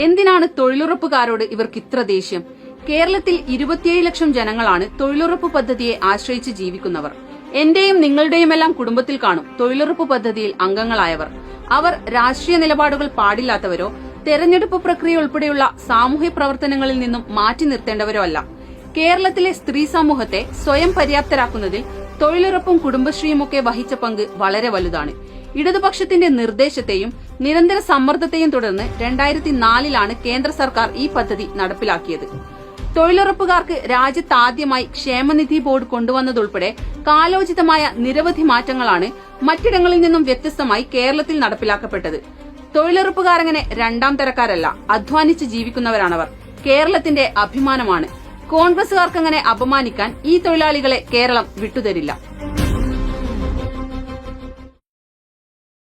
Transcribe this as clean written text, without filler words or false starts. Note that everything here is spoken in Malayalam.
എന്തിനാണ് തൊഴിലുറപ്പുകാരോട് ഇവർക്ക് ഇത്ര ദേഷ്യം? കേരളത്തിൽ 27 ലക്ഷം ജനങ്ങളാണ് തൊഴിലുറപ്പ് പദ്ധതിയെ ആശ്രയിച്ച് ജീവിക്കുന്നവർ. എന്റെയും നിങ്ങളുടെയുമെല്ലാം കുടുംബത്തിൽ കാണും തൊഴിലുറപ്പ് പദ്ധതിയിൽ അംഗങ്ങളായവർ. അവർ രാഷ്ട്രീയ നിലപാടുകൾ പാടില്ലാത്തവരോ തെരഞ്ഞെടുപ്പ് പ്രക്രിയ ഉൾപ്പെടെയുള്ള സാമൂഹ്യ പ്രവർത്തനങ്ങളിൽ നിന്നും മാറ്റി നിർത്തേണ്ടവരോ അല്ല. കേരളത്തിലെ സ്ത്രീ സമൂഹത്തെ സ്വയം പര്യാപ്തരാക്കുന്നതിൽ തൊഴിലുറപ്പും കുടുംബശ്രീയുമൊക്കെ വഹിച്ച പങ്ക് വളരെ വലുതാണ്. ഇടതുപക്ഷത്തിന്റെ നിർദ്ദേശത്തെയും നിരന്തര സമ്മർദ്ദത്തെയും തുടർന്ന് 2004 കേന്ദ്ര സർക്കാർ ഈ പദ്ധതി നടപ്പിലാക്കിയത്. തൊഴിലുറപ്പുകാർക്ക് രാജ്യത്താദ്യമായി ക്ഷേമനിധി ബോർഡ് കൊണ്ടുവന്നതുൾപ്പെടെ കാലോചിതമായ നിരവധി മാറ്റങ്ങളാണ് മറ്റിടങ്ങളിൽ നിന്നും വ്യത്യസ്തമായി കേരളത്തിൽ നടപ്പിലാക്കപ്പെട്ടത്. തൊഴിലുറപ്പുകാരങ്ങനെ രണ്ടാം തരക്കാരല്ല, അധ്വാനിച്ച് ജീവിക്കുന്നവരാണവർ. കേരളത്തിന്റെ അഭിമാനമാണ്. കോൺഗ്രസുകാർക്കങ്ങനെ അപമാനിക്കാൻ ഈ തൊഴിലാളികളെ കേരളം വിട്ടുതരില്ല.